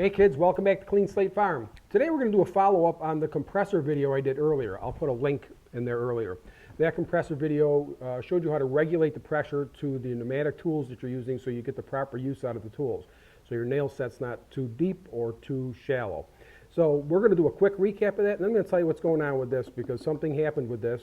Hey kids, welcome back to Clean Slate Farm. Today we're going to do a follow-up on the compressor video I did earlier. I'll put a link in there earlier. That compressor video showed you how to regulate the pressure to the pneumatic tools that you're using so you get the proper use out of the tools. So your nail set's not too deep or too shallow. So we're going to do a quick recap of that, and I'm going to tell you what's going on with this because something happened with this.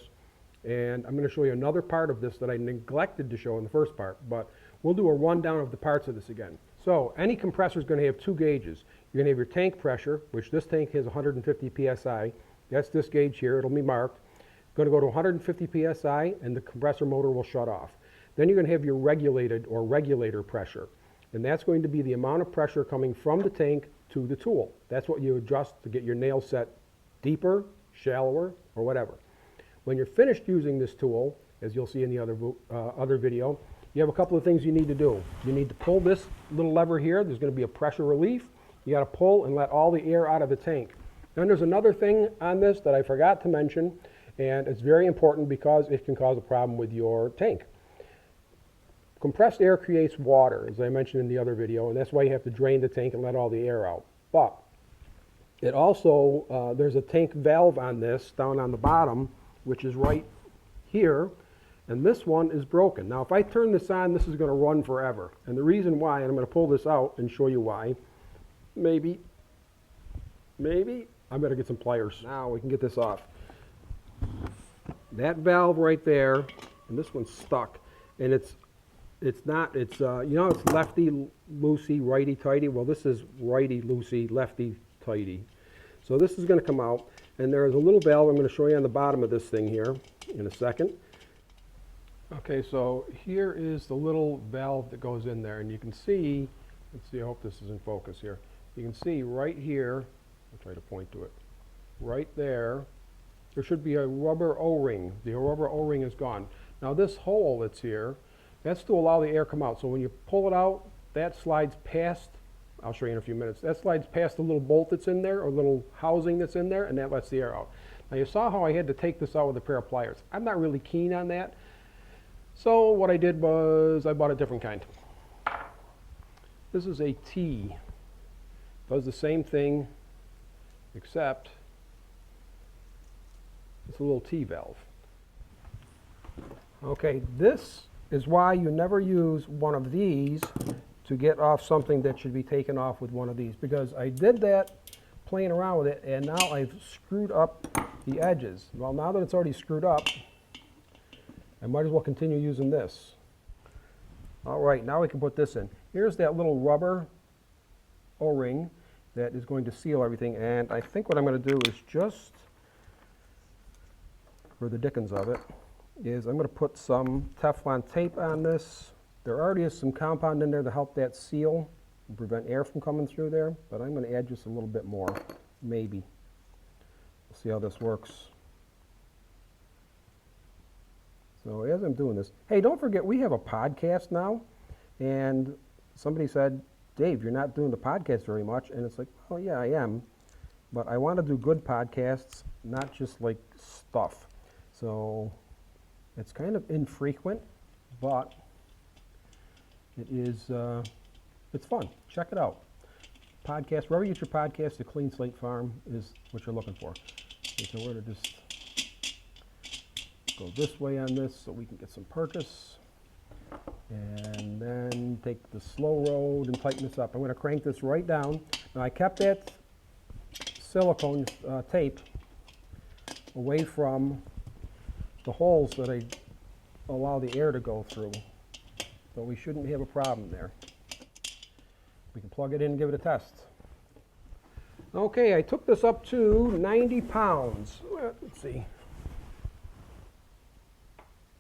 And I'm going to show you another part of this that I neglected to show in the first part, but we'll do a rundown of the parts of this again. So any compressor is going to have two gauges. You're going to have your tank pressure, which this tank has 150 psi. That's this gauge here. It'll be marked. It's going to go to 150 psi, and the compressor motor will shut off. Then you're going to have your regulated or regulator pressure, and that's going to be the amount of pressure coming from the tank to the tool. That's what you adjust to get your nail set deeper, shallower, or whatever. When you're finished using this tool, as you'll see in the other video, you have a couple of things you need to do. You need to pull this little lever here. There's going to be a pressure relief. You got to pull and let all the air out of the tank. Then there's another thing on this that I forgot to mention, and it's very important because it can cause a problem with your tank. Compressed air creates water, as I mentioned in the other video, and that's why you have to drain the tank and let all the air out. But it also, there's a tank valve on this down on the bottom, which is right here, and this one is broken. Now if I turn this on, this is going to run forever. And the reason why, and I'm going to pull this out and show you why, maybe, I better get some pliers. Now we can get this off. That valve right there, and this one's stuck, and it's you know, it's lefty loosey, righty tighty. Well, this is righty loosey, lefty tighty. So this is going to come out, and there is a little valve I'm going to show you on the bottom of this thing here in a second. Okay, so here is the little valve that goes in there, and you can see, let's see, I hope this is in focus here. You can see right here, I'll try to point to it, right there should be a rubber O-ring. The rubber O-ring is gone. Now this hole that's here, that's to allow the air come out. So when you pull it out, that slides past, I'll show you in a few minutes, that slides past the little bolt that's in there, or little housing that's in there, and that lets the air out. Now you saw how I had to take this out with a pair of pliers. I'm not really keen on that. So what I did was I bought a different kind. This is a T. Does the same thing, except it's a little T valve. Okay, this is why you never use one of these to get off something that should be taken off with one of these, because I did that playing around with it, and now I've screwed up the edges. Well, now that it's already screwed up, I might as well continue using this. All right, now we can put this in. Here's that little rubber O-ring that is going to seal everything, and I think what I'm going to do is just, for the dickens of it, is I'm going to put some Teflon tape on this. There already is some compound in there to help that seal and prevent air from coming through there, but I'm going to add just a little bit more, maybe. We'll see how this works. So as I'm doing this, hey, don't forget we have a podcast now, and somebody said, Dave, you're not doing the podcast very much, and it's like, well, yeah, I am, but I want to do good podcasts, not just like stuff. So it's kind of infrequent, but it is, it's fun. Check it out. Podcast, wherever you get your podcast, the Clean Slate Farm is what you're looking for. Okay, so we're going to just go this way on this so we can get some purchase, and then take the slow road and tighten this up. I'm going to crank this right down. Now I kept that silicone tape away from the holes that I allow the air to go through, so we shouldn't have a problem there. We can plug it in and give it a test. Okay, I took this up to 90 pounds. Let's see.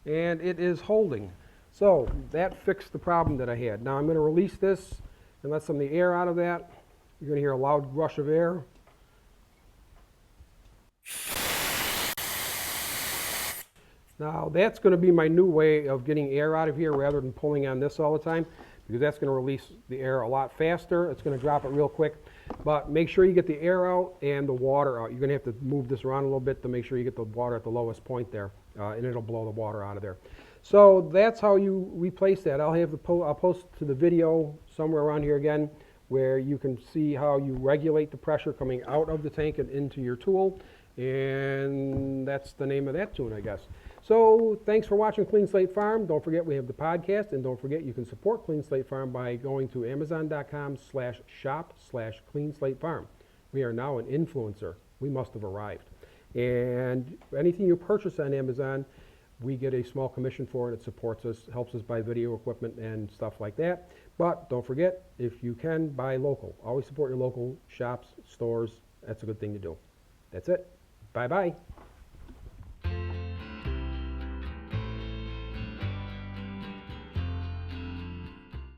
And it is holding. So that fixed the problem that I had. Now I'm going to release this and let some of the air out of that. You're going to hear a loud rush of air. Now that's going to be my new way of getting air out of here rather than pulling on this all the time, because that's going to release the air a lot faster. It's going to drop it real quick. But make sure you get the air out and the water out. You're going to have to move this around a little bit to make sure you get the water at the lowest point there, and it'll blow the water out of there. So that's how you replace that. I'll post to the video somewhere around here again where you can see how you regulate the pressure coming out of the tank and into your tool. And that's the name of that tune, I guess. So thanks for watching Clean Slate Farm. Don't forget we have the podcast, and don't forget you can support Clean Slate Farm by going to amazon.com/shop/Clean Slate Farm. We are now an influencer. We must have arrived. And anything you purchase on Amazon, we get a small commission for it. It supports us, helps us buy video equipment and stuff like that. But don't forget, if you can, buy local. Always support your local shops, stores. That's a good thing to do. That's it. Bye-bye.